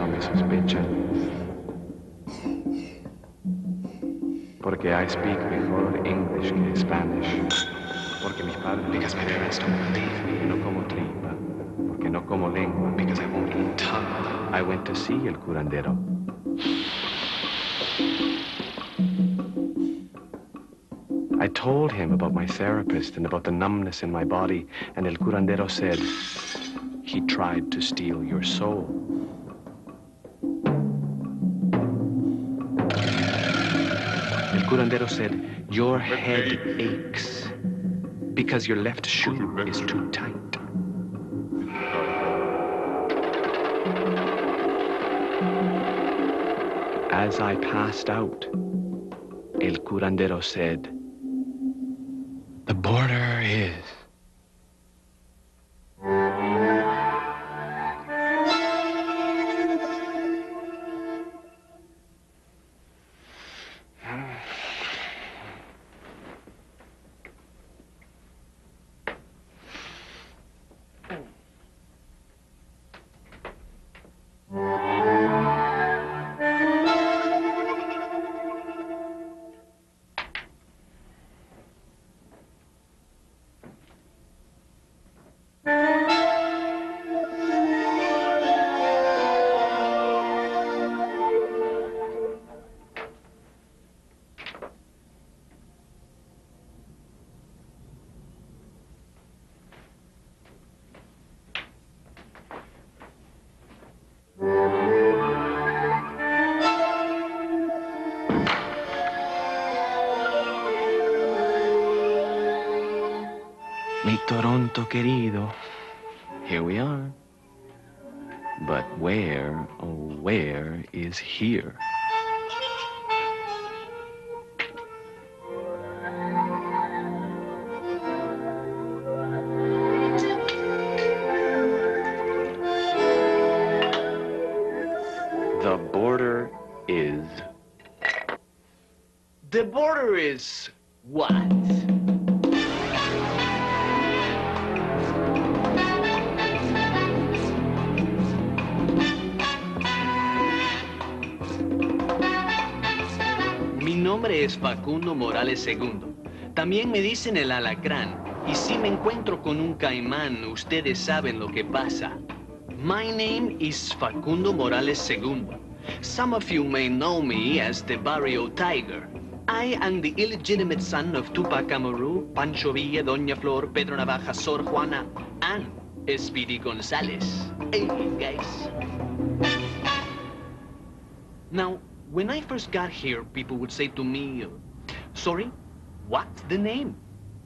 mi sospecha. Porque I speak mejor English que Spanish. Porque mis padres... Because my parents don't believe me. No como tripa. Porque no como lengua. Because I won't eat tongue. I went to see el curandero. I told him about my therapist and about the numbness in my body, and el curandero said, he tried to steal your soul. El curandero said, your head aches because your left shoe is too tight. As I passed out, el curandero said, the border is... Mi Toronto querido, here we are. But where, oh, where is here? The border is... The border is what? Mi nombre es Facundo Morales II. También me dicen el alacrán. Y si me encuentro con un caimán, ustedes saben lo que pasa. My name is Facundo Morales II. Some of you may know me as the Barrio Tiger. I am the illegitimate son of Tupac Amaru, Pancho Villa, Doña Flor, Pedro Navaja, Sor Juana, and Speedy Gonzalez. Hey, guys. Now, when I first got here, people would say to me, sorry, what's the name?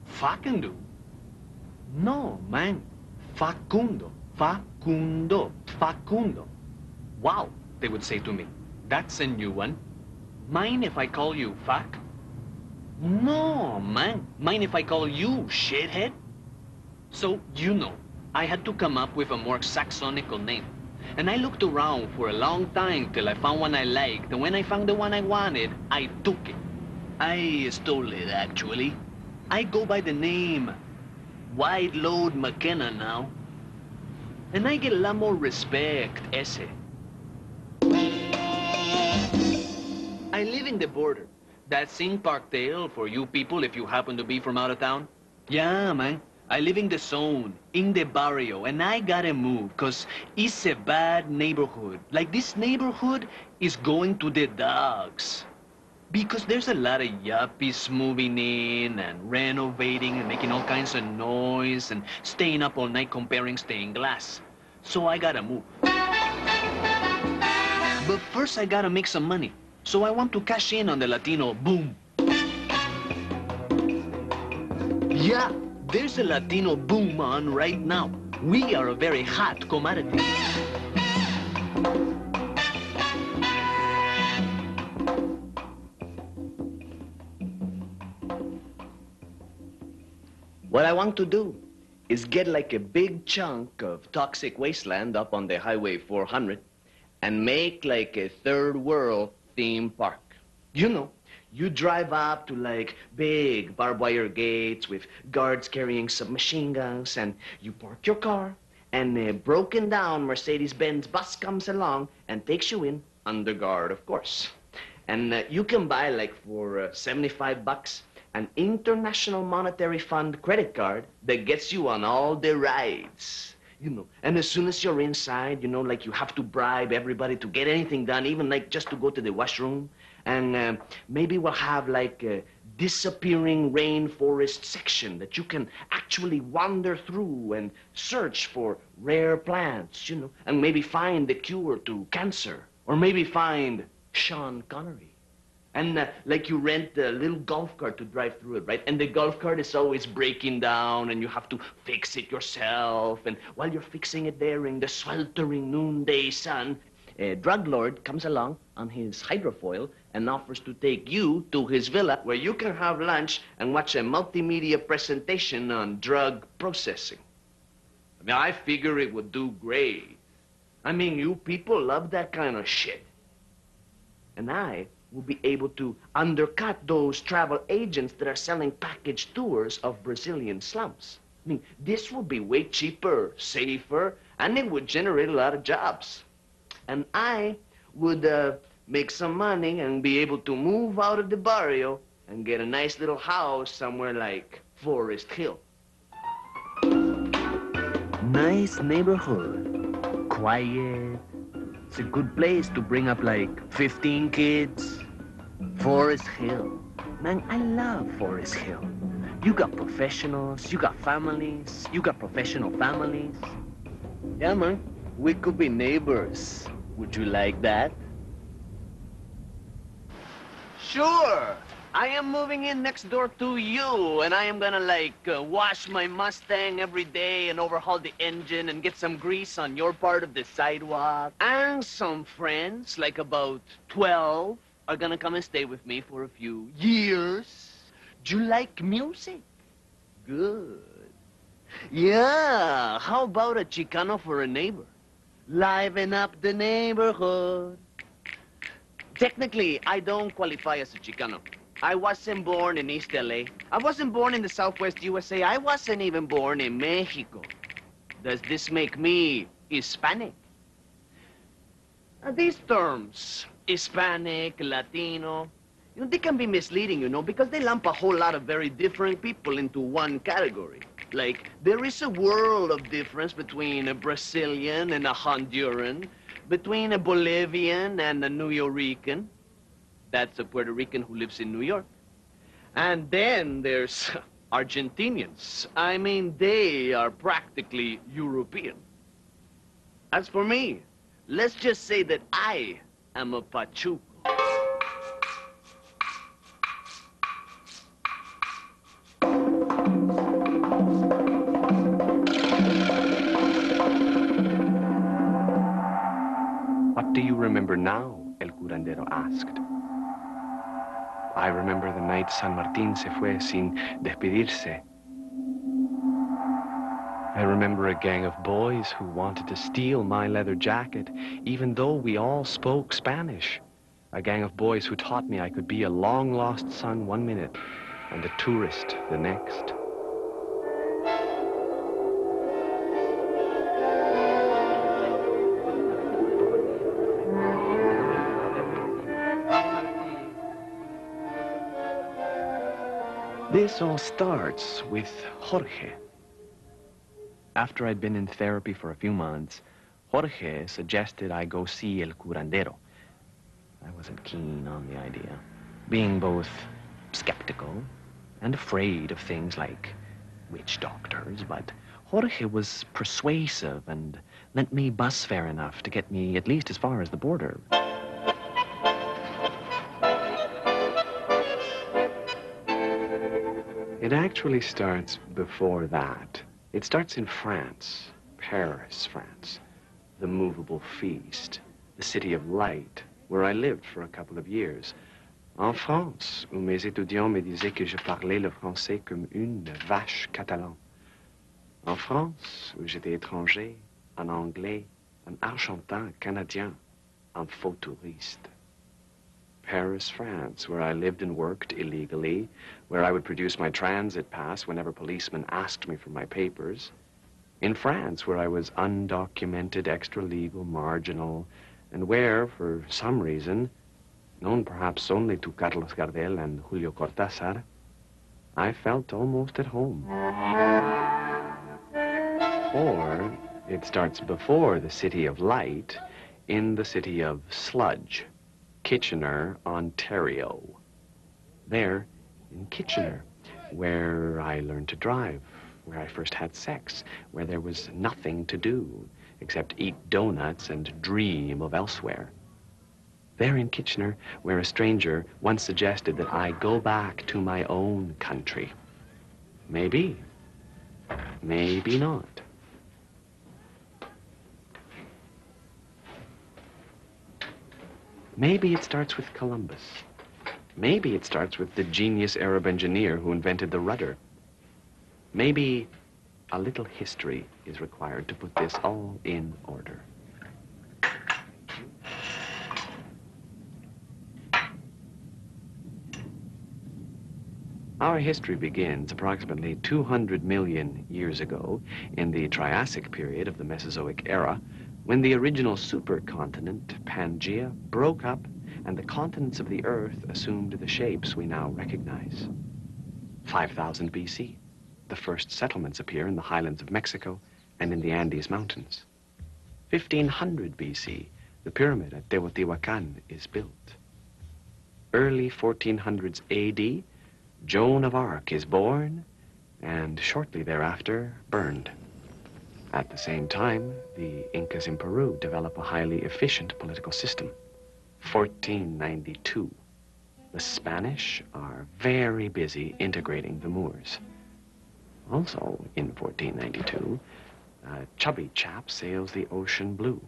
Facundo. No, man, Facundo, Facundo, Facundo. Wow, they would say to me, that's a new one. Mind if I call you Fac? No, man, mind if I call you shithead? So, you know, I had to come up with a more saxonical name. And I looked around for a long time till I found one I liked, and when I found the one I wanted, I took it. I stole it, actually. I go by the name Wide Load McKenna now. And I get a lot more respect, ese. I live in the border. That's in Parkdale for you people if you happen to be from out of town. Yeah, man. I live in the zone, in the barrio, and I gotta move, cause it's a bad neighborhood. Like, this neighborhood is going to the dogs. Because there's a lot of yuppies moving in and renovating and making all kinds of noise and staying up all night comparing stained glass. So I gotta move. But first I gotta make some money. So I want to cash in on the Latino boom. Yeah. There's a Latino boom on right now. We are a very hot commodity. What I want to do is get like a big chunk of toxic wasteland up on the Highway 400 and make like a third world theme park. You know, you drive up to like big barbed wire gates with guards carrying submachine guns, and you park your car and a broken down Mercedes-Benz bus comes along and takes you in, under guard, of course. And you can buy, like, for 75 bucks, an International Monetary Fund credit card that gets you on all the rides. You know, and as soon as you're inside, you know, like, you have to bribe everybody to get anything done, even, like, just to go to the washroom. And maybe we'll have, like, a disappearing rainforest section that you can actually wander through and search for rare plants, you know, and maybe find the cure to cancer, or maybe find Sean Connery. And like, you rent a little golf cart to drive through it, right? And the golf cart is always breaking down, and you have to fix it yourself. And while you're fixing it there in the sweltering noonday sun, a drug lord comes along on his hydrofoil and offers to take you to his villa, where you can have lunch and watch a multimedia presentation on drug processing. I mean, I figure it would do great. I mean, you people love that kind of shit. And I will be able to undercut those travel agents that are selling package tours of Brazilian slums. I mean, this will be way cheaper, safer, and it would generate a lot of jobs. And I would make some money and be able to move out of the barrio and get a nice little house somewhere like Forest Hill. Nice neighborhood, quiet. It's a good place to bring up, like, 15 kids. Forest Hill. Man, I love Forest Hill. You got professionals, you got families, you got professional families. Yeah, man, we could be neighbors. Would you like that? Sure. I am moving in next door to you, and I am gonna, like, wash my Mustang every day and overhaul the engine and get some grease on your part of the sidewalk. And some friends, like about 12, are gonna come and stay with me for a few years. Do you like music? Good. Yeah, how about a Chicano for a neighbor? Liven up the neighborhood. Technically, I don't qualify as a Chicano. I wasn't born in East LA. I wasn't born in the Southwest USA. I wasn't even born in Mexico. Does this make me Hispanic? These terms, Hispanic, Latino, you know, they can be misleading, you know, because they lump a whole lot of very different people into one category. Like, there is a world of difference between a Brazilian and a Honduran, between a Bolivian and a New Yorican. That's a Puerto Rican who lives in New York. And then there's Argentinians. I mean, they are practically European. As for me, let's just say that I am a Pachuco. What do you remember now? El curandero asked. I remember the night San Martín se fue sin despedirse. I remember a gang of boys who wanted to steal my leather jacket, even though we all spoke Spanish. A gang of boys who taught me I could be a long-lost son 1 minute and a tourist the next. This all starts with Jorge. After I'd been in therapy for a few months, Jorge suggested I go see El Curandero. I wasn't keen on the idea, being both skeptical and afraid of things like witch doctors, but Jorge was persuasive and lent me bus fare enough to get me at least as far as the border. It actually starts before that. It starts in France, Paris, France, the movable feast, the city of light, where I lived for a couple of years. En France, où mes étudiants me disaient que je parlais le français comme une vache catalane. En France, où j'étais étranger, en anglais, en argentin, canadien, en faux touriste. Paris, France, where I lived and worked illegally, where I would produce my transit pass whenever policemen asked me for my papers. In France, where I was undocumented, extra-legal, marginal, and where, for some reason, known perhaps only to Carlos Gardel and Julio Cortázar, I felt almost at home. Or it starts before the City of Light, in the city of Sludge, Kitchener, Ontario. There, in Kitchener, where I learned to drive, where I first had sex, where there was nothing to do except eat donuts and dream of elsewhere. There in Kitchener, where a stranger once suggested that I go back to my own country. Maybe. Maybe not. Maybe it starts with Columbus. Maybe it starts with the genius Arab engineer who invented the rudder. Maybe a little history is required to put this all in order. Our history begins approximately 200 million years ago in the Triassic period of the Mesozoic era, when the original supercontinent, Pangaea, broke up and the continents of the Earth assumed the shapes we now recognize. 5000 BC, the first settlements appear in the highlands of Mexico and in the Andes Mountains. 1500 BC, the pyramid at Teotihuacan is built. Early 1400s AD, Joan of Arc is born and shortly thereafter burned. At the same time, the Incas in Peru develop a highly efficient political system. 1492. The Spanish are very busy integrating the Moors. Also in 1492, a chubby chap sails the ocean blue.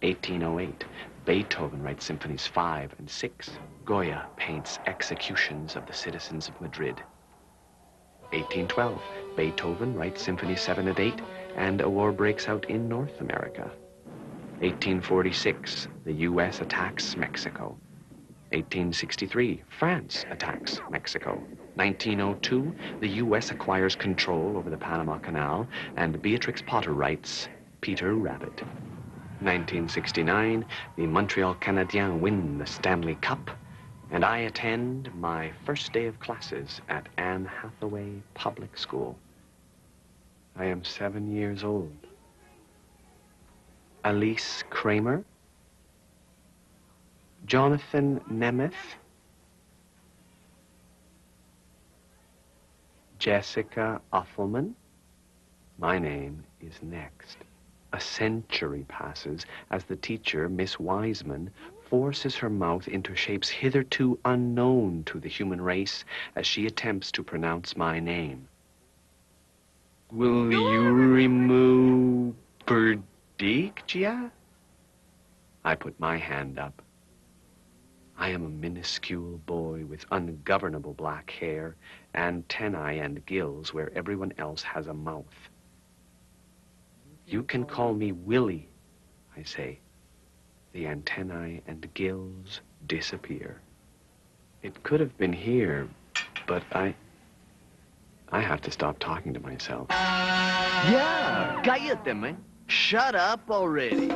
1808, Beethoven writes Symphonies 5 and 6. Goya paints executions of the citizens of Madrid. 1812, Beethoven writes Symphonies 7 and 8, and a war breaks out in North America. 1846, the U.S. attacks Mexico. 1863, France attacks Mexico. 1902, the U.S. acquires control over the Panama Canal, and Beatrix Potter writes Peter Rabbit. 1969, the Montreal Canadiens win the Stanley Cup, and I attend my first day of classes at Anne Hathaway Public School. I am 7 years old. Elise Kramer, Jonathan Nemeth, Jessica Uffelman. My name is next. A century passes as the teacher, Miss Wiseman, forces her mouth into shapes hitherto unknown to the human race as she attempts to pronounce my name. Will you remove Perdictia? I put my hand up. I am a minuscule boy with ungovernable black hair, antennae and gills where everyone else has a mouth. You can call me Willie, I say. The antennae and gills disappear. It could have been here, but I have to stop talking to myself. Yeah, cállate, man. Shut up already.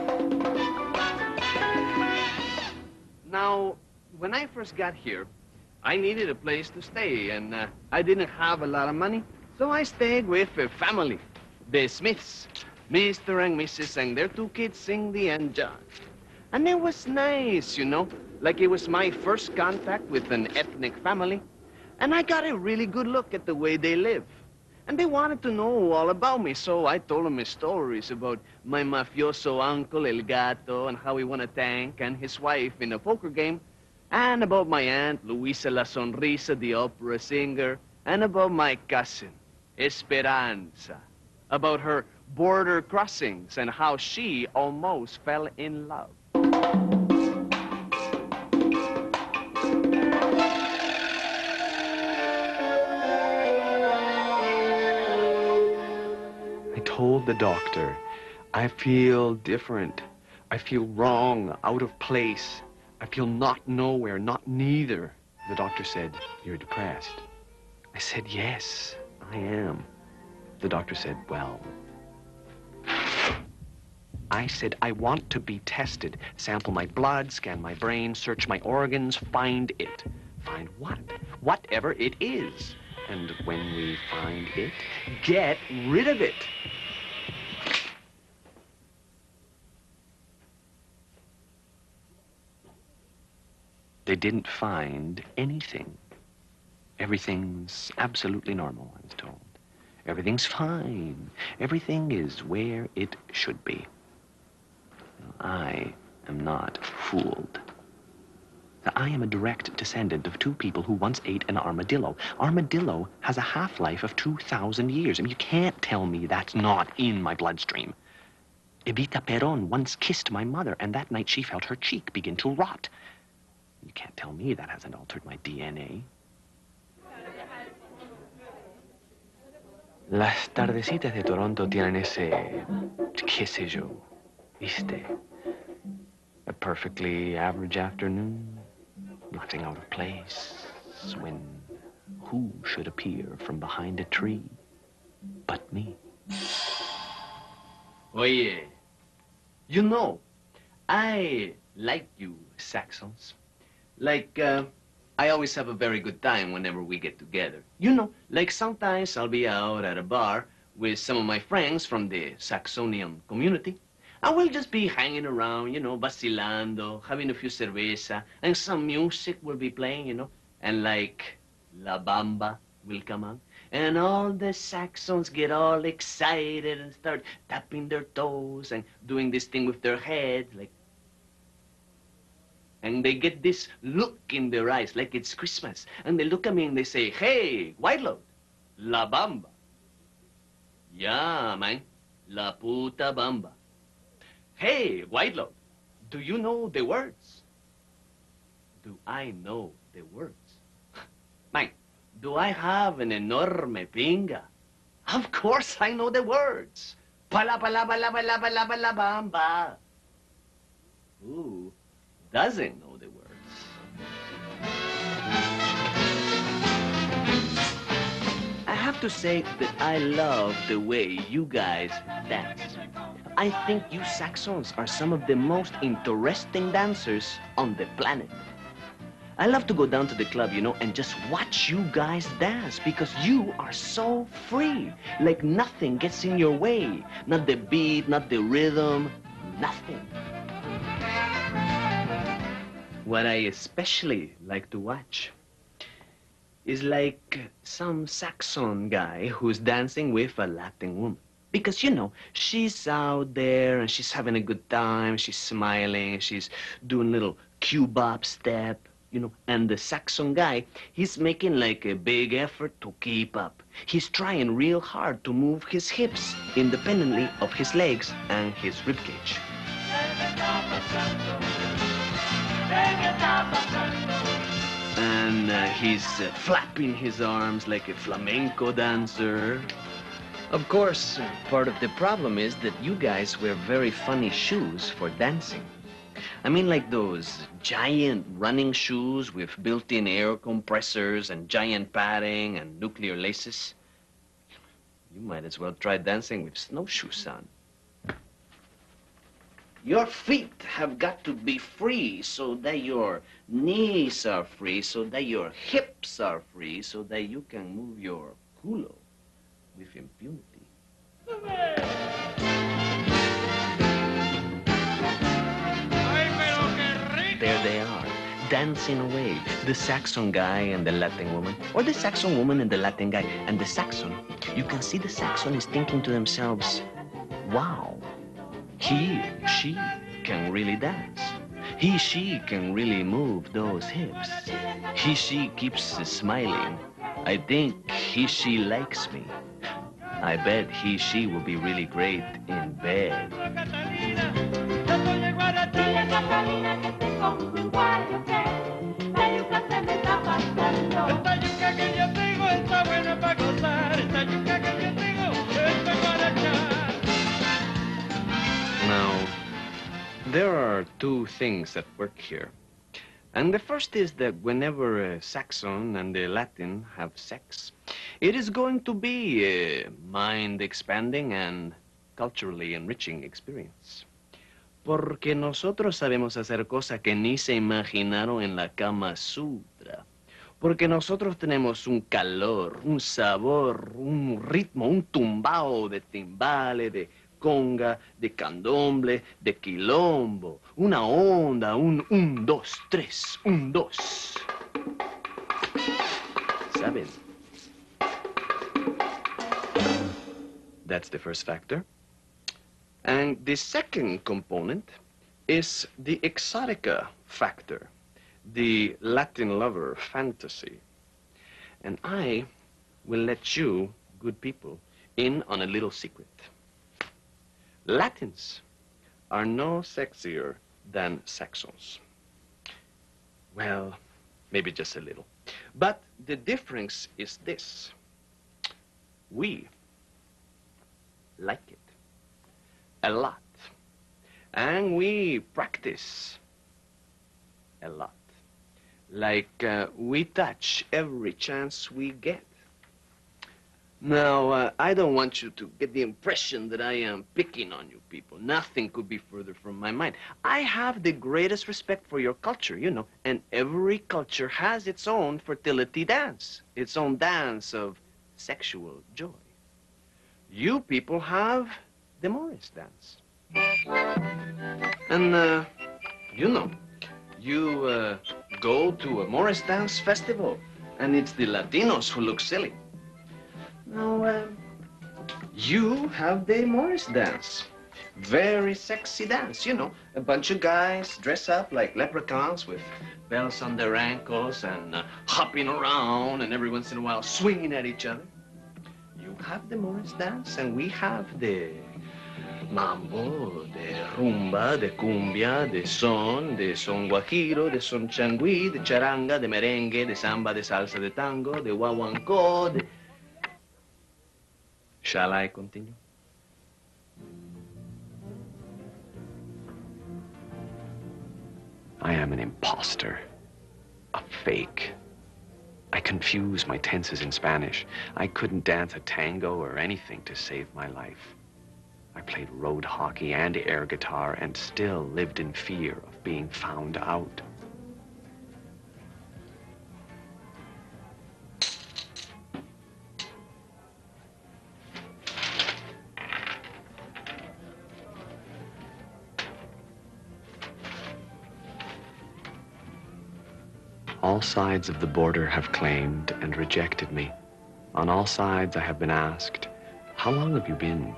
Now, when I first got here, I needed a place to stay, and I didn't have a lot of money, so I stayed with a family, the Smiths. Mr. and Mrs. and their 2 kids, Cindy and John. And it was nice, you know, like it was my first contact with an ethnic family. And I got a really good look at the way they live. And they wanted to know all about me, so I told them stories about my mafioso uncle, El Gato, and how he won a tank, and his wife in a poker game, and about my aunt, Luisa La Sonrisa, the opera singer, and about my cousin, Esperanza, about her border crossings and how she almost fell in love. I told the doctor, I feel different. I feel wrong, out of place. I feel not nowhere, not neither. The doctor said, you're depressed. I said, yes, I am. The doctor said, well, I said I want to be tested. Sample my blood, scan my brain, search my organs, find it. Find what? Whatever it is. And when we find it, get rid of it. They didn't find anything. Everything's absolutely normal, I was told. Everything's fine. Everything is where it should be. I am not fooled. I am a direct descendant of two people who once ate an armadillo. Armadillo has a half-life of 2,000 years. I mean, you can't tell me that's not in my bloodstream. Evita Perón once kissed my mother, and that night she felt her cheek begin to rot. You can't tell me that hasn't altered my DNA. Las tardecitas de Toronto tienen ese, qué sé yo, viste? A perfectly average afternoon, nothing out of place, when who should appear from behind a tree but me? Oye, you know, I like you Saxons. Like, I always have a very good time whenever we get together. You know, like sometimes I'll be out at a bar with some of my friends from the Saxonian community. And we'll just be hanging around, you know, vacilando, having a few cerveza, and some music will be playing, you know, and like La Bamba will come on. And all the Saxons get all excited and start tapping their toes and doing this thing with their heads, like. And they get this look in their eyes, like it's Christmas. And they look at me and they say, hey, Whiteload, La Bamba. Yeah, man, La Puta Bamba. Hey, Whiteload, do you know the words? Do I know the words? Man, do I have an enorme pinga? Of course I know the words. Pala pala pala pala pala pala bamba. Who doesn't know the words? I have to say that I love the way you guys dance. I think you Saxons are some of the most interesting dancers on the planet. I love to go down to the club, you know, and just watch you guys dance because you are so free. Like nothing gets in your way. Not the beat, not the rhythm, nothing. What I especially like to watch is like some Saxon guy who's dancing with a Latin woman. Because, you know, she's out there and she's having a good time, she's smiling, she's doing a little cubop step, you know, and the Saxon guy, he's making like a big effort to keep up. He's trying real hard to move his hips independently of his legs and his ribcage. And he's flapping his arms like a flamenco dancer. Of course, part of the problem is that you guys wear very funny shoes for dancing. I mean like those giant running shoes with built-in air compressors and giant padding and nuclear laces. You might as well try dancing with snowshoes on. Your feet have got to be free so that your knees are free, so that your hips are free, so that you can move your culo with impunity. There they are, dancing away. The Saxon guy and the Latin woman, or the Saxon woman and the Latin guy. And the Saxon, you can see the Saxon is thinking to themselves, wow, he, she can really dance. He, she can really move those hips. He, she keeps smiling. I think he, she likes me. I bet he, she will be really great in bed. Now, there are two things that work here. And the first is that whenever a Saxon and a Latin have sex, it is going to be a mind-expanding and culturally enriching experience. Porque nosotros sabemos hacer cosas que ni se imaginaron en la Kama Sutra. Porque nosotros tenemos un calor, un sabor, un ritmo, un tumbao de timbale, de conga, de candomble, de quilombo, una onda, un, dos, tres, un, dos. ¿Saben? That's the first factor. And the second component is the exotica factor, the Latin lover fantasy. And I will let you, good people, in on a little secret. Latins are no sexier than Saxons. Well, maybe just a little. But the difference is this. We like it a lot. And we practice a lot. Like we touch every chance we get. Now, I don't want you to get the impression that I am picking on you people. Nothing could be further from my mind. I have the greatest respect for your culture, you know, and every culture has its own fertility dance, its own dance of sexual joy. You people have the Morris dance. And, you know, you go to a Morris dance festival, and it's the Latinos who look silly. Now, you have the Morris dance. Very sexy dance, you know. A bunch of guys dress up like leprechauns with bells on their ankles and hopping around and every once in a while swinging at each other. You have the Morris dance, and we have the mambo, de rumba, de cumbia, de son guajiro, de son changui, de charanga, de merengue, de samba, de salsa, de tango, de guaguancó, de... Shall I continue? I am an imposter, a fake. I confuse my tenses in Spanish. I couldn't dance a tango or anything to save my life. I played road hockey and air guitar and still lived in fear of being found out. All sides of the border have claimed and rejected me. On all sides I have been asked, how long have you been?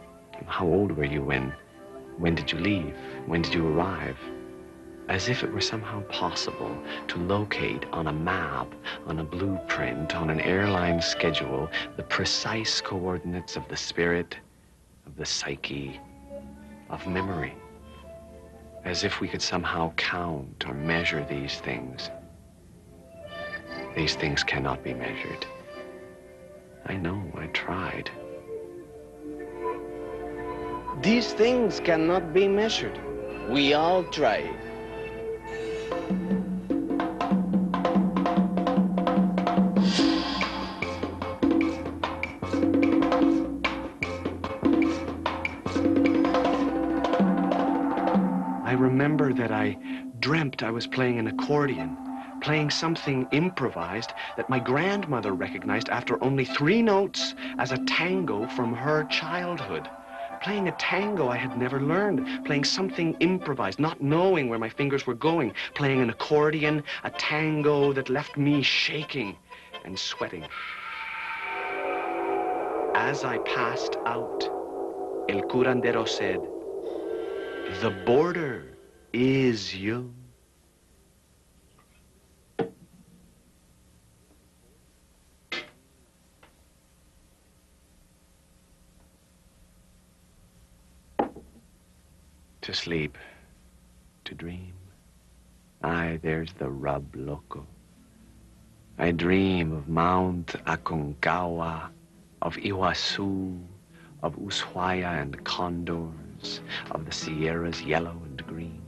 How old were you when did you leave? When did you arrive? As if it were somehow possible to locate on a map, on a blueprint, on an airline schedule, the precise coordinates of the spirit, of the psyche, of memory. As if we could somehow count or measure these things. These things cannot be measured. I know, I tried. These things cannot be measured. We all tried. I remember that I dreamt I was playing an accordion, playing something improvised that my grandmother recognized after only 3 notes as a tango from her childhood. Playing a tango I had never learned, playing something improvised, not knowing where my fingers were going, playing an accordion, a tango that left me shaking and sweating. As I passed out, El curandero said, "The border is you." To sleep, to dream. Aye, there's the rub, loco. I dream of Mount Aconcagua, of Iguazu, of Ushuaia and condors, of the Sierras yellow and green,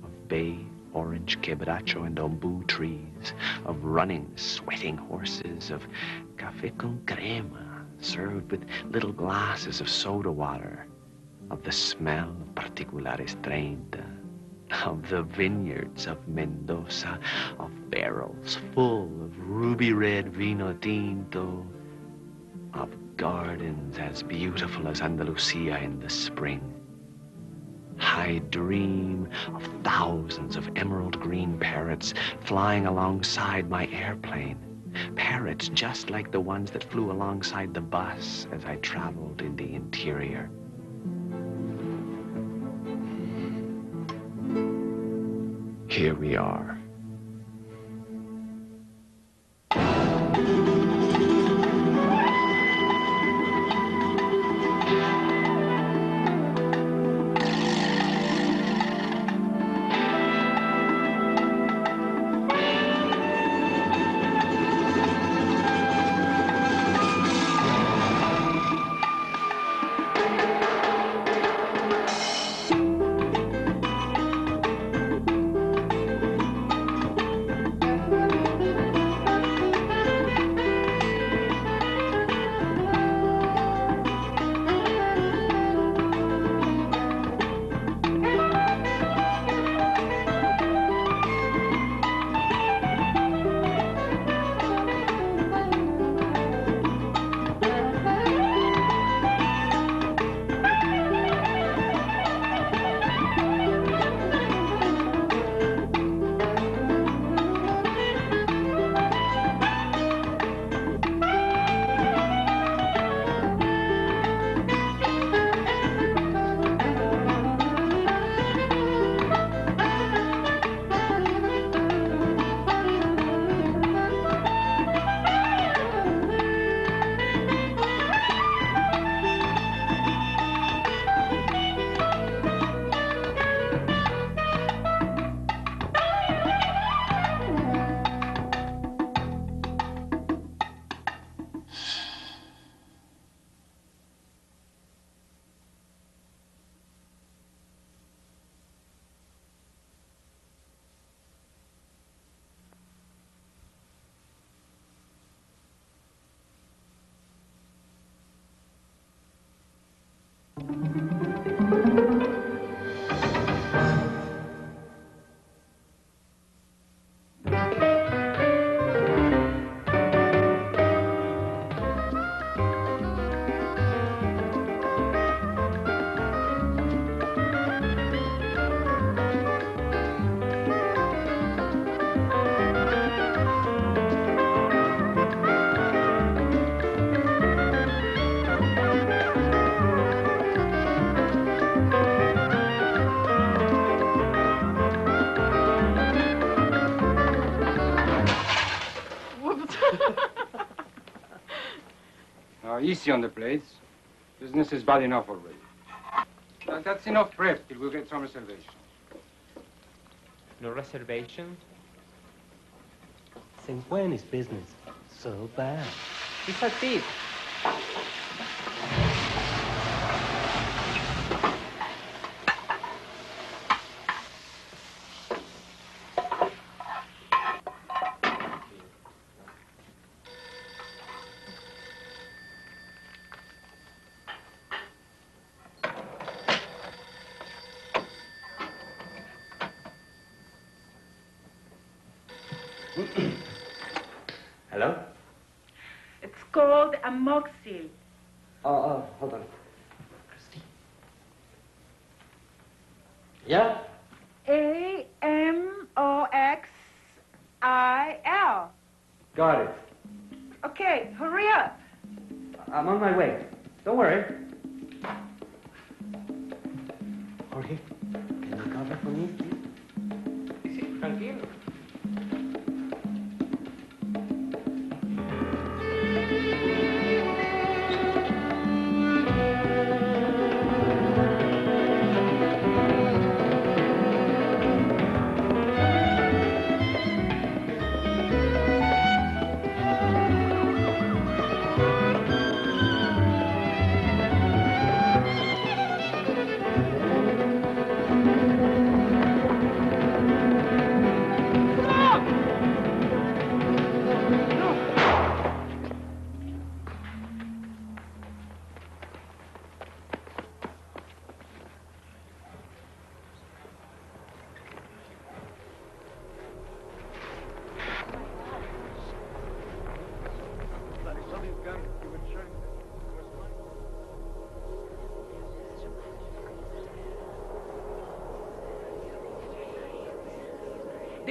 of bay, orange, quebracho and ombu trees, of running, sweating horses, of café con crema served with little glasses of soda water, of the smell of particulares 30, of the vineyards of Mendoza, of barrels full of ruby red vino tinto, of gardens as beautiful as Andalusia in the spring. I dream of thousands of emerald green parrots flying alongside my airplane. Parrots just like the ones that flew alongside the bus as I traveled in the interior. Here we are. Easy on the plates. Business is bad enough already. That's enough prep till we get some reservation. No reservation? Since when is business so bad? It's a tip. Hello? It's called a moxie. Oh, hold on. Christy? Yeah? A-M-O-X-I-L. Got it. Okay, hurry up. I'm on my way. Don't worry. Jorge, can you cover for me, please? Sí, tranquilo.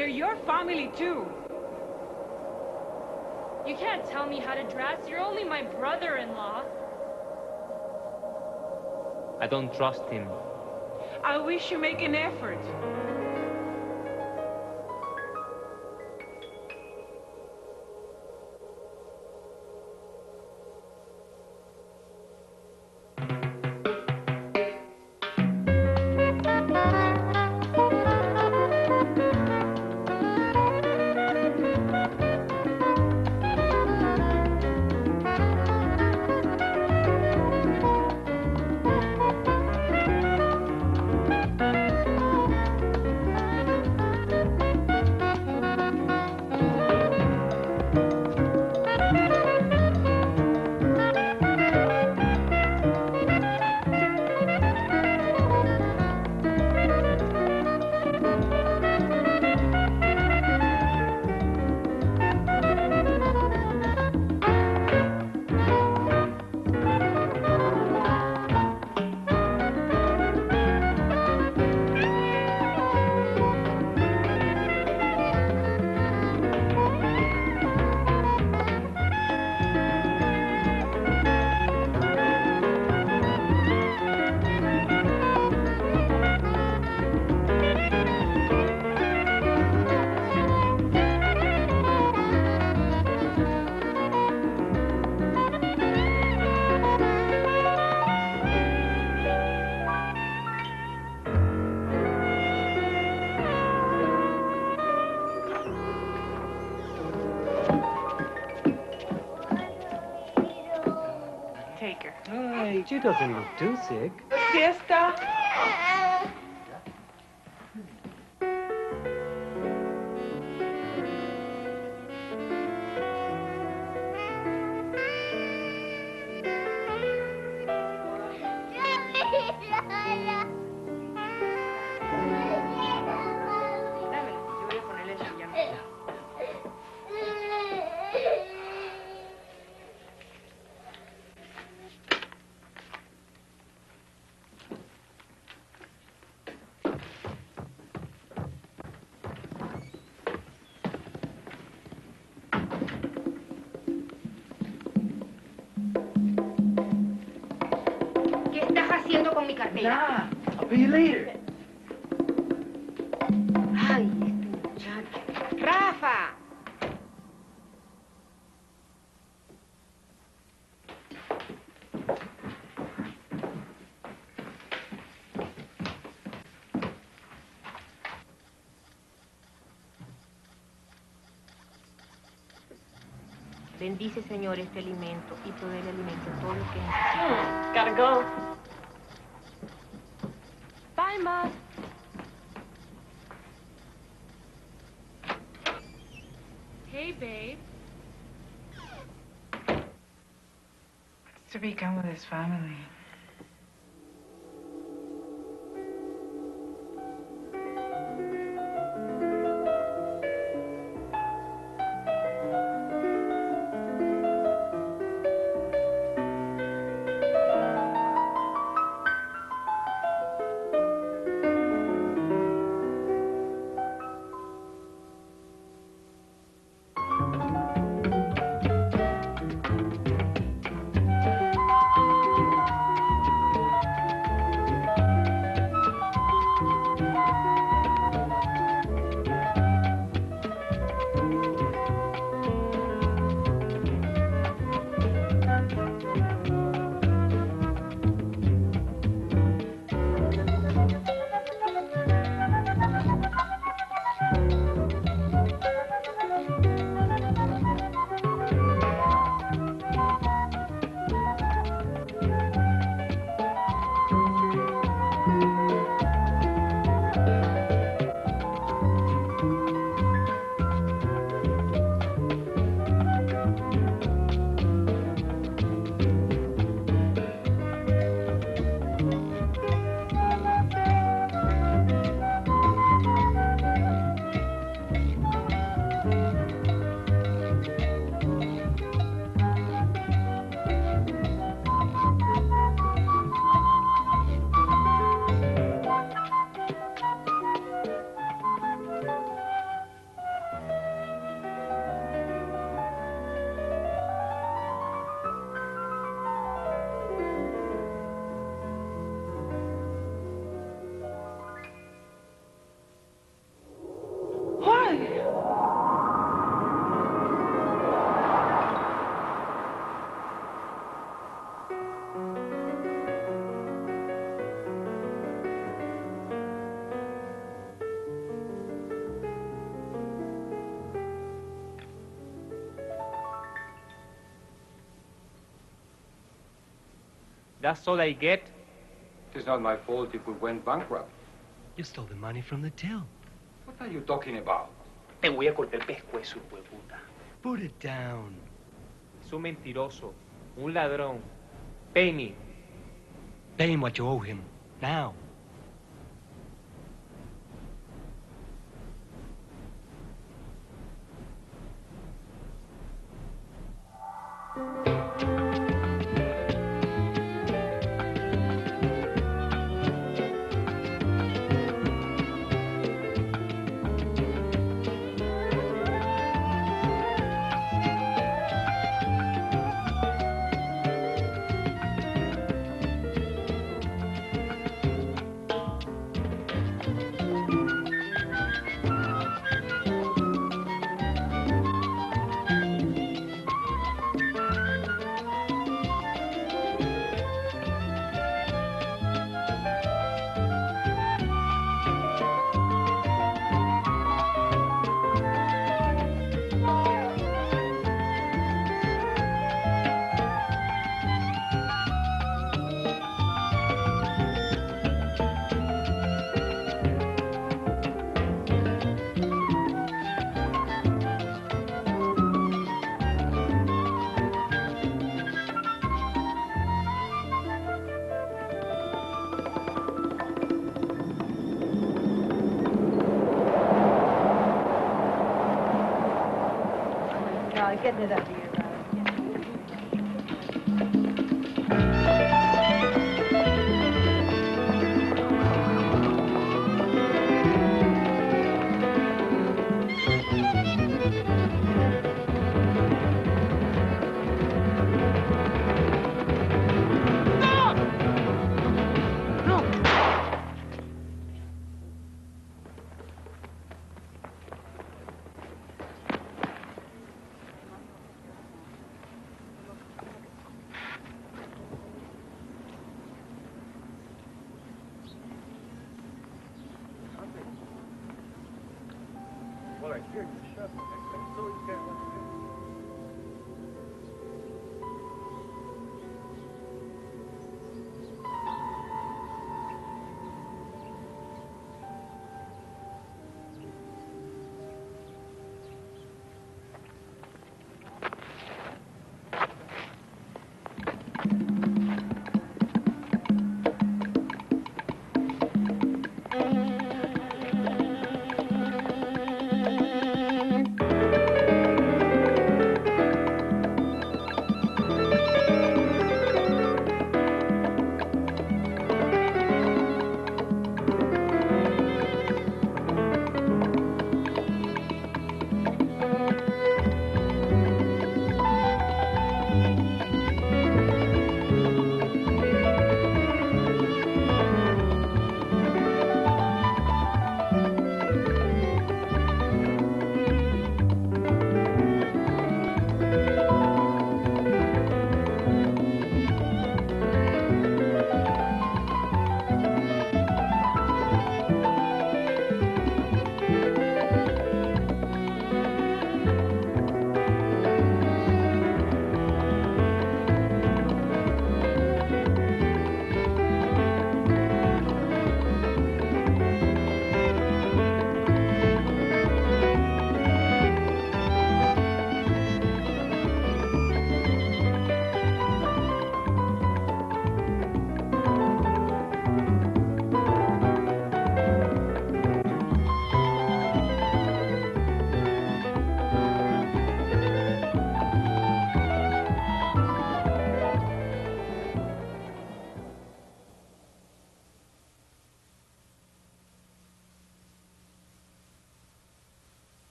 They're your family, too. You can't tell me how to dress. You're only my brother-in-law. I don't trust him. I wish you make an effort. Take her. Hey, she doesn't look too sick. Siesta. ¿Qué estás haciendo con mi cartera? I'll pay you later. Ay, este muchacho. ¡Rafa! Bendice, Señor, este alimento y provee el alimento todo lo que necesitamos. Gotta go. Bye, Ma. Hey, babe. What's to become of this family? That's all I get? It is not my fault if we went bankrupt. You stole the money from the till. What are you talking about? Te voy a cortar el pescuezo, hueputa. Put it down. Es un mentiroso. Un ladrón. Pay me. Pay him what you owe him. Now. Getting it up to you.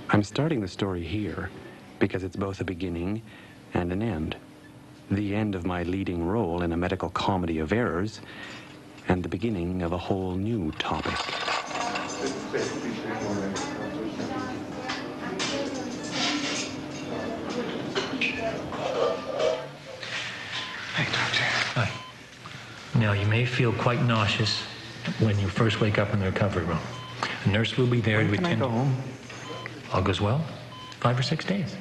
I'm starting the story here because it's both a beginning and an end. The end of my leading role in a medical comedy of errors, and the beginning of a whole new topic. Hi, Doctor. Hi. Now, you may feel quite nauseous when you first wake up in the recovery room. A nurse will be there to attend. Go home? All goes well. 5 or 6 days.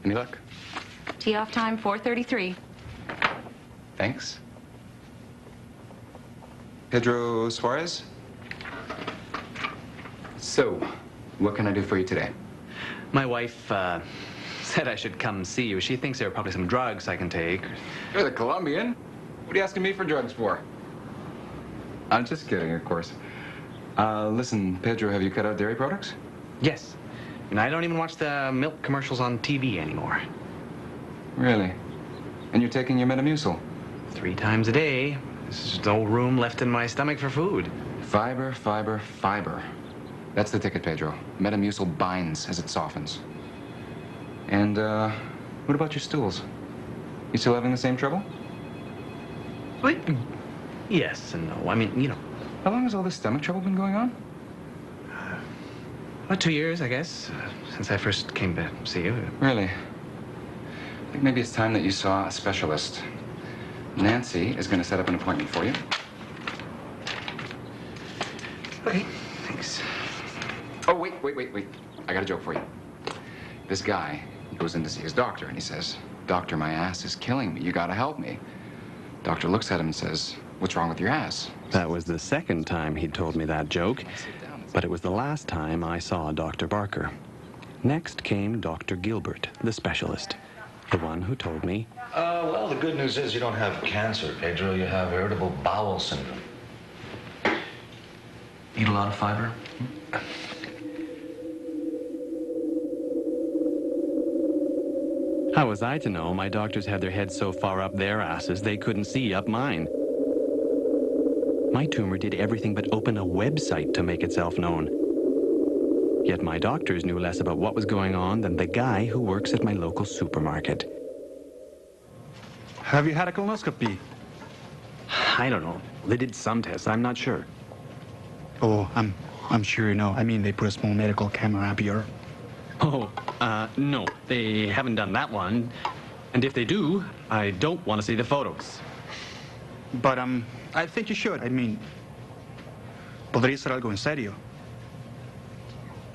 Any luck? Tee off time 4:33. Thanks. Pedro Suarez? So, what can I do for you today? My wife said I should come see you. She thinks there are probably some drugs I can take. You're the Colombian. What are you asking me for drugs for? I'm just kidding, of course. Listen, Pedro, have you cut out dairy products? Yes. And I don't even watch the milk commercials on TV anymore. Really? And you're taking your Metamucil? 3 times a day. There's no room left in my stomach for food. Fiber, fiber, fiber. That's the ticket, Pedro. Metamucil binds as it softens. And, what about your stools? You still having the same trouble? Wait. Yes and no. I mean, you know. How long has all this stomach trouble been going on? About 2 years, I guess, since I first came to see you. Really? I think maybe it's time that you saw a specialist. Nancy is going to set up an appointment for you. Okay, thanks. Oh, wait. I got a joke for you. This guy goes in to see his doctor, and he says, "Doctor, my ass is killing me. You got to help me." Doctor looks at him and says, "What's wrong with your ass?" That was the second time he'd told me that joke, but it was the last time I saw Dr. Barker. Next came Dr. Gilbert, the specialist, the one who told me, Well, the good news is you don't have cancer, Pedro. You have irritable bowel syndrome. Eat a lot of fiber? how was I to know? My doctors had their heads so far up their asses they couldn't see up mine. My tumor did everything but open a website to make itself known. Yet my doctors knew less about what was going on than the guy who works at my local supermarket. Have you had a colonoscopy? I don't know. They did some tests. I'm not sure. Oh, I'm sure you know. I mean, they put a small medical camera up your... Oh, no. They haven't done that one. And if they do, I don't want to see the photos. But, I think you should. I mean, podría ser algo en serio.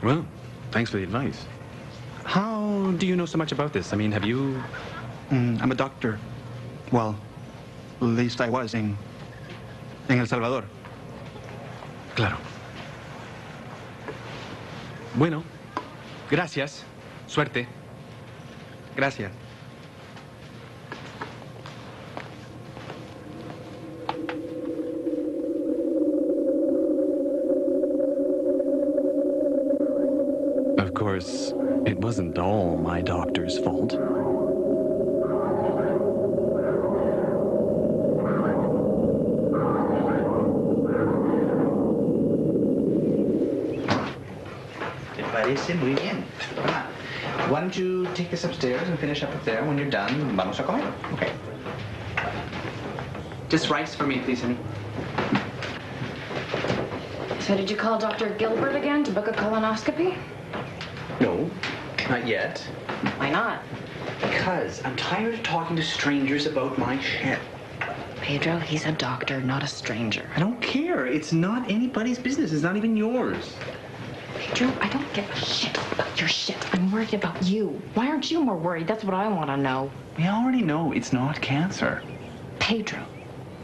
Well, thanks for the advice. How do you know so much about this? I mean, have you... I'm a doctor. Well, at least I was in El Salvador. Claro. Bueno. Gracias. Suerte. Gracias. Of course, it wasn't all my doctor's fault. Te parece muy bien. Why don't you take this upstairs and finish up there? When you're done, vamos a comer. Okay. Just rice for me, please, honey. So did you call Dr. Gilbert again to book a colonoscopy? No, not yet. Why not? Because I'm tired of talking to strangers about my shit. Pedro, he's a doctor, not a stranger. I don't care. It's not anybody's business. It's not even yours. Pedro, I don't give a shit about your shit. I'm worried about you. Why aren't you more worried? That's what I want to know. We already know it's not cancer. Pedro.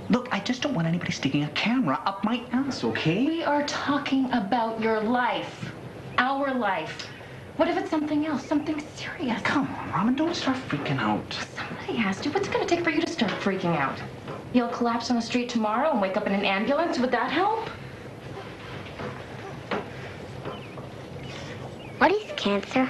Look, I just don't want anybody sticking a camera up my ass, okay? We are talking about your life. Our life. What if it's something else? Something serious? Come on, Raman, don't start freaking out. Somebody has to. What's it going to take for you to start freaking out? You'll collapse on the street tomorrow and wake up in an ambulance? Would that help? What is cancer?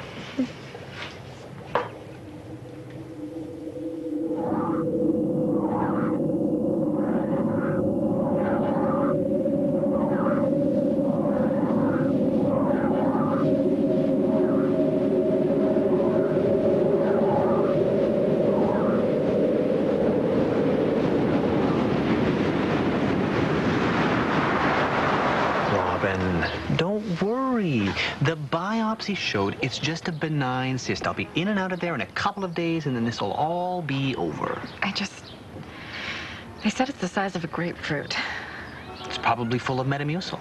worry. The biopsy showed it's just a benign cyst. I'll be in and out of there in a couple of days, and then this will all be over. They said it's the size of a grapefruit. It's probably full of Metamucil.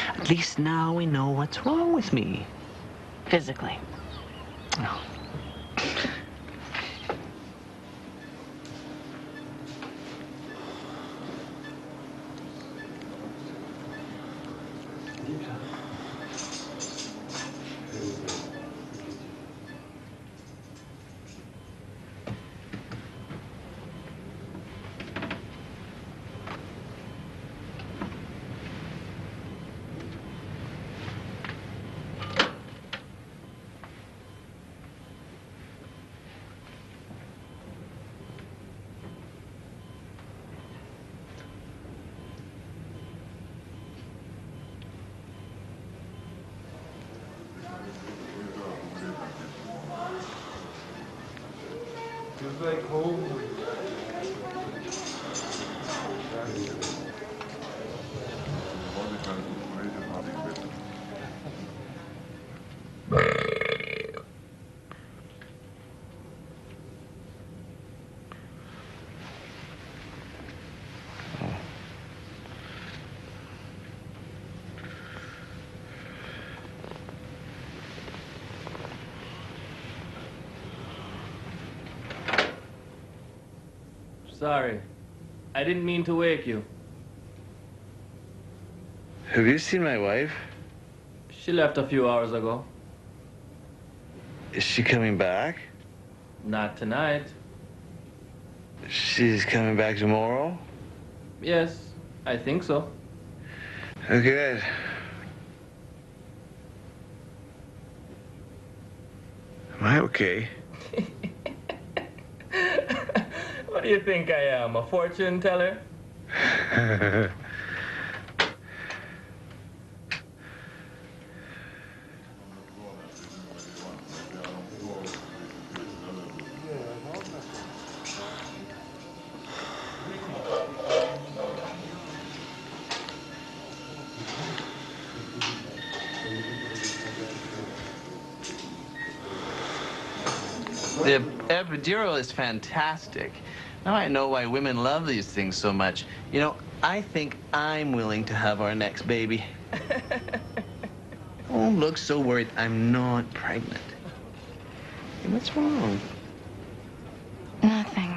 At least now we know what's wrong with me. Physically. Oh. Feels like home. Sorry. I didn't mean to wake you. Have you seen my wife? She left a few hours ago. Is she coming back? Not tonight. She's coming back tomorrow? Yes, I think so. Oh, good. Am I okay? What do you think I am, a fortune teller? The epidural is fantastic. Now I know why women love these things so much. You know, I think I'm willing to have our next baby. Don't look so worried. I'm not pregnant. Hey, what's wrong? Nothing.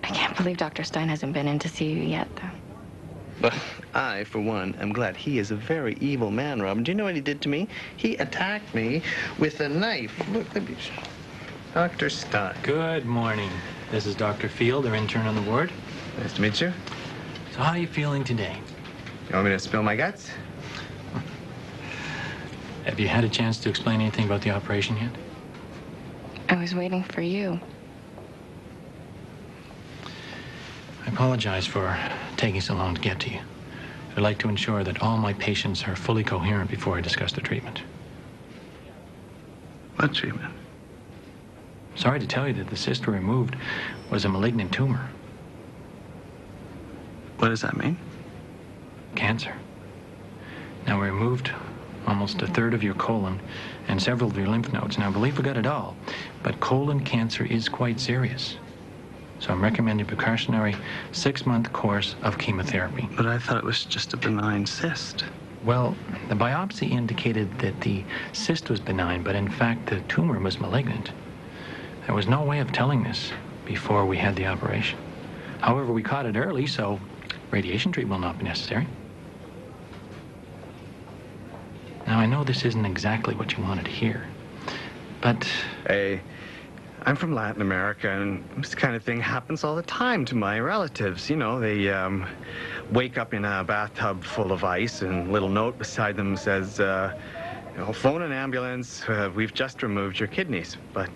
I can't believe Dr. Stein hasn't been in to see you yet, though. But I, for one, am glad. He is a very evil man, Robin. Do you know what he did to me? He attacked me with a knife. Look, let me... Dr. Stein. Good morning. This is Dr. Field, our intern on the ward. Nice to meet you. So how are you feeling today? You want me to spill my guts? Have you had a chance to explain anything about the operation yet? I was waiting for you. I apologize for taking so long to get to you. I'd like to ensure that all my patients are fully coherent before I discuss the treatment. What treatment? Sorry to tell you that the cyst we removed was a malignant tumor. What does that mean? Cancer. Now, we removed almost a third of your colon and several of your lymph nodes. Now, I believe we got it all, but colon cancer is quite serious. So I'm recommending a precautionary 6-month course of chemotherapy. But I thought it was just a benign cyst. Well, the biopsy indicated that the cyst was benign, but in fact the tumor was malignant. There was no way of telling this before we had the operation. However, we caught it early, so radiation treatment will not be necessary. Now, I know this isn't exactly what you wanted to hear, but... Hey, I'm from Latin America, and this kind of thing happens all the time to my relatives. You know, they wake up in a bathtub full of ice, and a little note beside them says, phone an ambulance, we've just removed your kidneys. But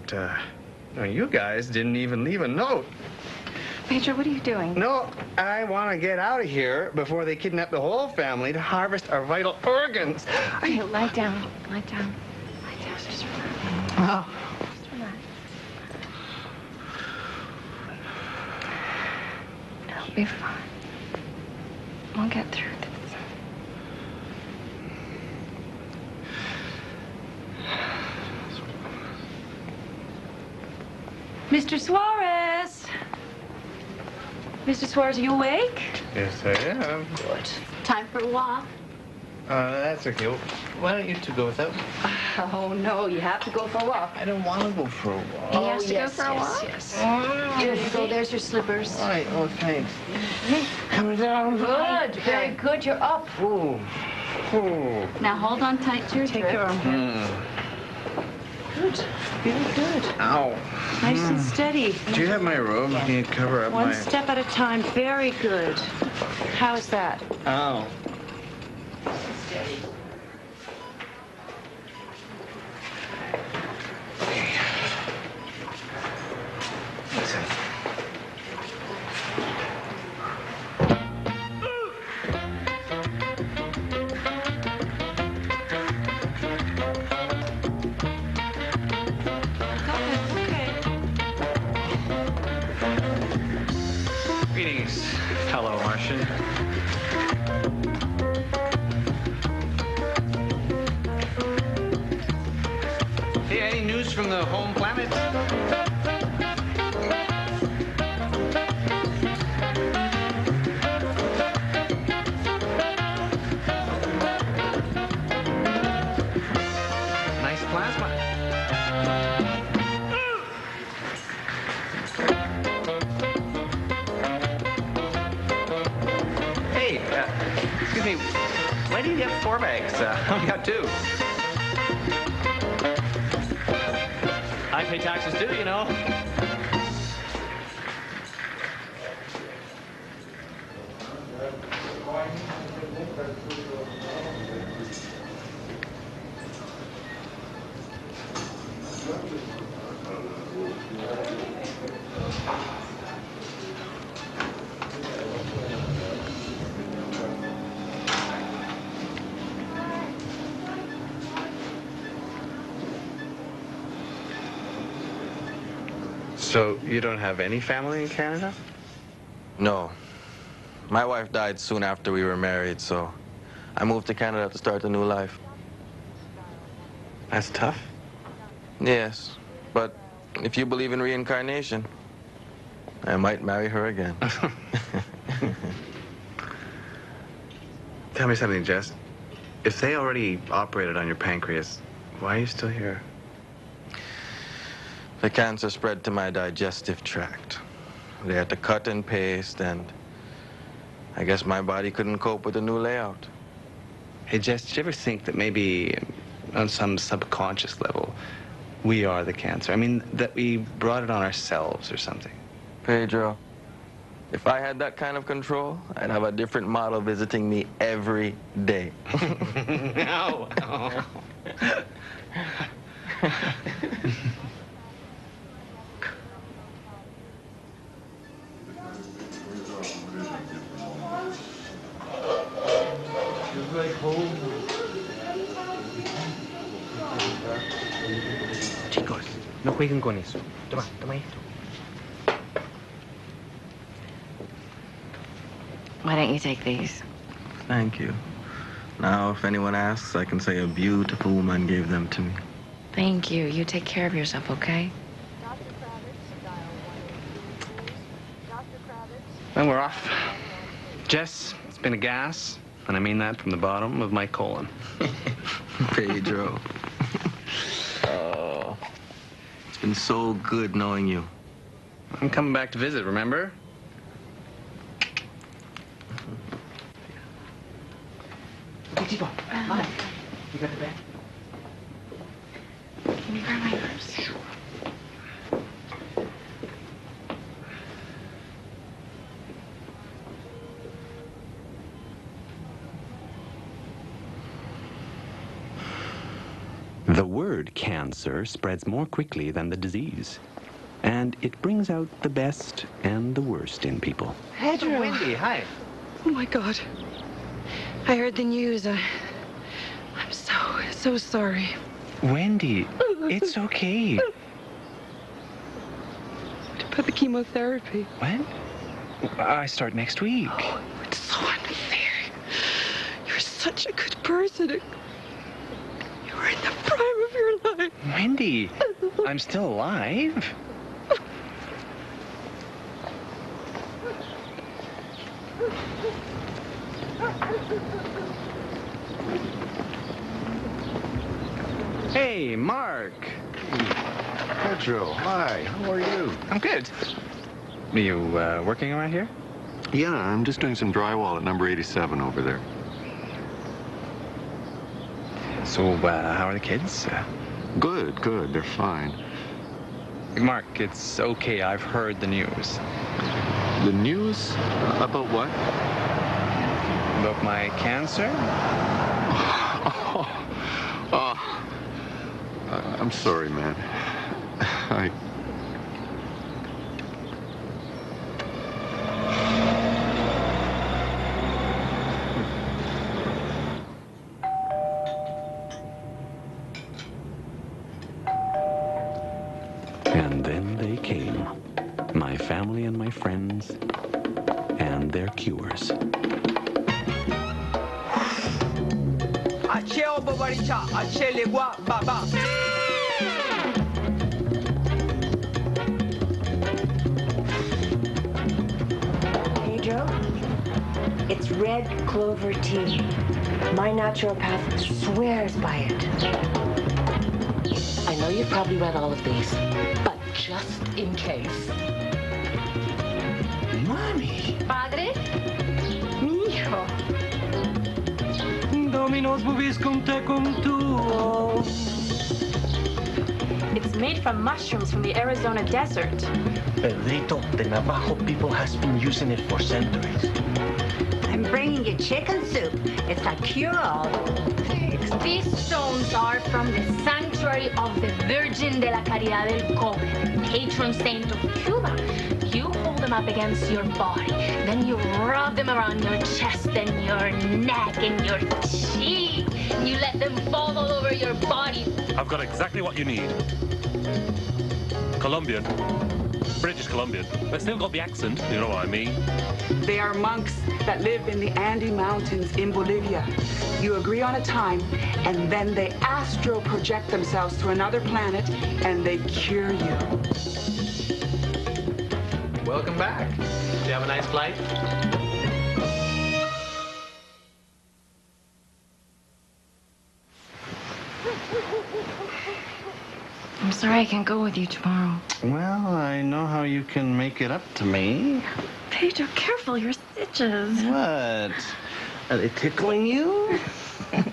you guys didn't even leave a note. Pedro, what are you doing? No, I want to get out of here before they kidnap the whole family to harvest our vital organs. Okay, lie down. Lie down. Lie down. Just relax. Oh. Just relax. It'll be fine. We'll get through this. Mr. Suarez! Mr. Suarez, are you awake? Yes, I am. Good. Time for a walk? That's okay. Why don't you two go without me? Oh, no, you have to go for a walk. I don't want to go for a walk. He has to go for a walk? Yes. Here you go. There's your slippers. All right. Oh, thanks. Coming down. Good. Very good. You're up. Ooh. Ooh. Now hold on tight to your grip. Take your arm. Good. Very good. Ow. Nice and steady. Do you have my robe? Can you cover up One my... step at a time. Very good. How's that? Ow. Steady. Listen. Greetings, fellow Martian. Hey, any news from the home planet? Nice plasma. Hey, excuse me, why do you get 4 bags? I only got 2. I pay taxes too, you know. So you don't have any family in Canada? No. My wife died soon after we were married, so I moved to Canada to start a new life. That's tough. Yes, but if you believe in reincarnation, I might marry her again. Tell me something, Jess. If they already operated on your pancreas, why are you still here? The cancer spread to my digestive tract. They had to cut and paste, and I guess my body couldn't cope with the new layout. Hey, Jess, did you ever think that maybe on some subconscious level, we are the cancer? I mean, that we brought it on ourselves or something? Pedro, if I had that kind of control, I'd have a different model visiting me every day. No. Chicos, no jueguen con eso. Toma, toma esto. Why don't you take these? Thank you. Now, if anyone asks, I can say a beautiful woman gave them to me. Thank you. You take care of yourself, okay? Then we're off. Jess, it's been a gas, and I mean that from the bottom of my colon. Pedro. Oh, it's been so good knowing you. I'm coming back to visit, remember? Hey, Tipo, Mom, you got the bag? Can you grab my purse? The word cancer spreads more quickly than the disease. And it brings out the best and the worst in people. Pedro. Wendy, hi. Oh, my God. I heard the news. I'm so sorry. Wendy, it's okay. To put the chemotherapy. When? I start next week. Oh, it's so unfair. You're such a good person. You're in the prime of your life. Wendy, I'm still alive. Hey, Mark. Pedro, hi. How are you? I'm good. Are you working around here? Yeah, I'm just doing some drywall at number 87 over there. So, how are the kids? Good, good. They're fine. Mark, it's okay. I've heard the news. The news? About what? About my cancer? I'm sorry, man. And then they came, my family and my friends, and their cures. Pedro, it's red clover tea. My naturopath swears by it. I know you've probably read all of these, but just in case. Mami. Padre? Mi hijo. Dominos vobiscum tecum tuo. It's made from mushrooms from the Arizona desert. Pedrito, the Navajo people has been using it for centuries. I'm bringing you chicken soup. It's a cure-all. These stones are from the sanctuary of the Virgin de la Caridad del Cobre, patron saint of Cuba. You hold them up against your body, then you rub them around your chest and your neck and your cheek. You let them fall all over your body. I've got exactly what you need. Colombian. British Colombian. But still got the accent, you know what I mean. They are monks that live in the Andes Mountains in Bolivia. You agree on a time, and then they astral project themselves to another planet, and they cure you. Welcome back. Did you have a nice flight? I'm sorry I can't go with you tomorrow. Well, I know how you can make it up to me. Pedro, careful, your stitches. What? Are they tickling you?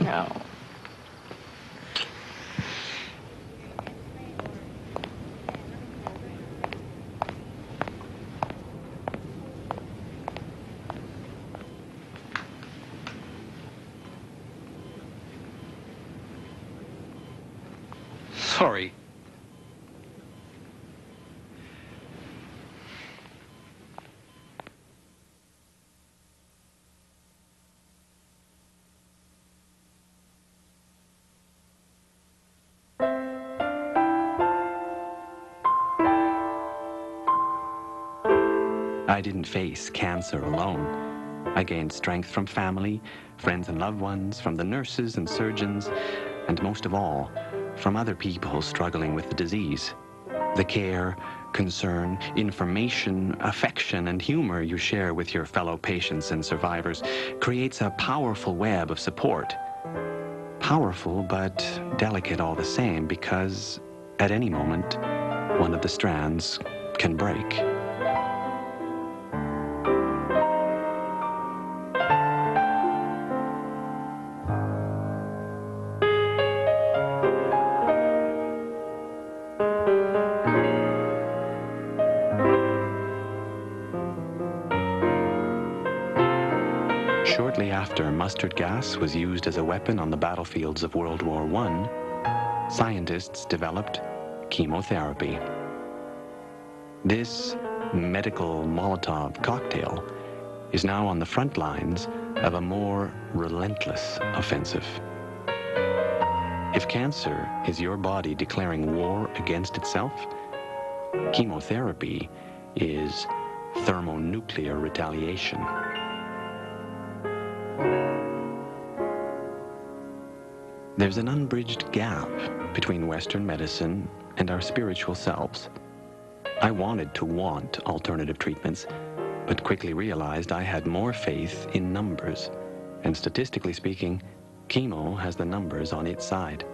No. Sorry. I didn't face cancer alone. I gained strength from family, friends and loved ones, from the nurses and surgeons, and most of all, from other people struggling with the disease. The care, concern, information, affection, and humor you share with your fellow patients and survivors creates a powerful web of support. Powerful, but delicate all the same, because at any moment, one of the strands can break. Shortly after mustard gas was used as a weapon on the battlefields of World War I, scientists developed chemotherapy. This medical Molotov cocktail is now on the front lines of a more relentless offensive. If cancer is your body declaring war against itself, chemotherapy is thermonuclear retaliation. There's an unbridged gap between Western medicine and our spiritual selves. I wanted to want alternative treatments, but quickly realized I had more faith in numbers. And statistically speaking, chemo has the numbers on its side.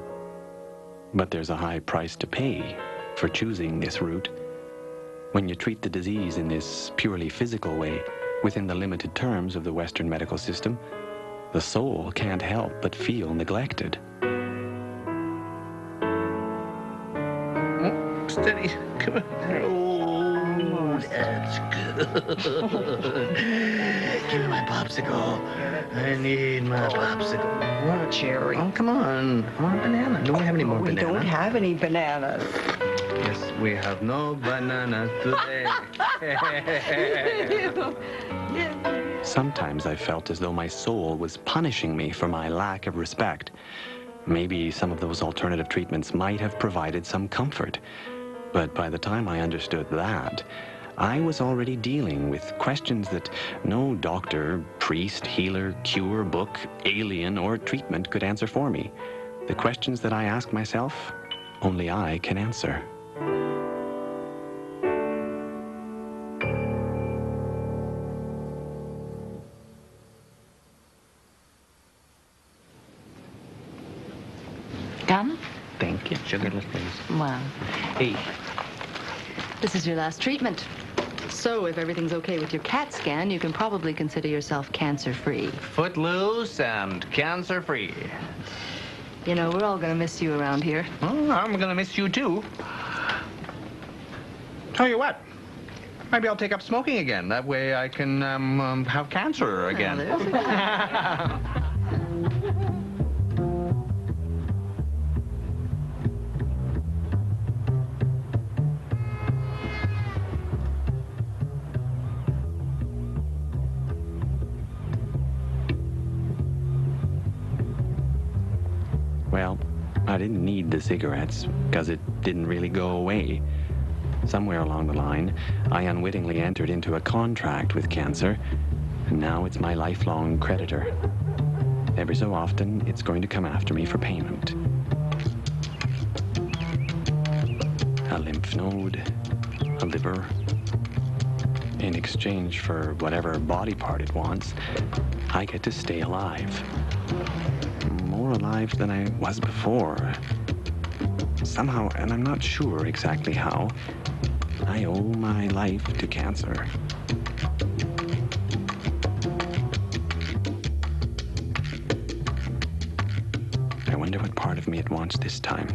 But there's a high price to pay for choosing this route. When you treat the disease in this purely physical way, within the limited terms of the Western medical system, the soul can't help but feel neglected. Steady. Come on. Oh, that's good. Give me my popsicle. I need my popsicle. Want a cherry? Oh, come on. I want a banana. Don't we have any more We banana? don't have any bananas. Yes, we have no bananas today. Sometimes I felt as though my soul was punishing me for my lack of respect. Maybe some of those alternative treatments might have provided some comfort. But by the time I understood that, I was already dealing with questions that no doctor, priest, healer, cure, book, alien, or treatment could answer for me. The questions that I ask myself, only I can answer. Done? Thank you. Sugarless, please. Well, Hey. this is your last treatment. So if everything's okay with your CAT scan, you can probably consider yourself cancer-free. Footloose and cancer-free. You know, we're all gonna miss you around here. Oh, I'm gonna miss you too. Tell you what, maybe I'll take up smoking again. That way I can have cancer again. Well, I didn't need the cigarettes because it didn't really go away. Somewhere along the line, I unwittingly entered into a contract with cancer, and now it's my lifelong creditor. Every so often, it's going to come after me for payment. A lymph node, a liver. In exchange for whatever body part it wants, I get to stay alive. More alive than I was before. Somehow, and I'm not sure exactly how, I owe my life to cancer. I wonder what part of me it wants this time.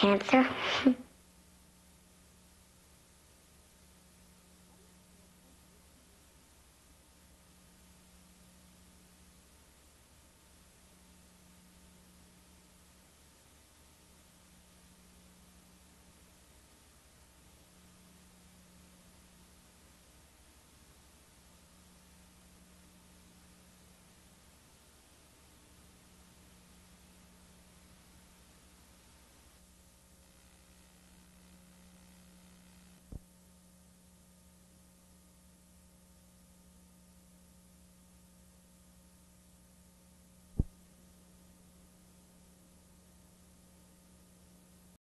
cancer.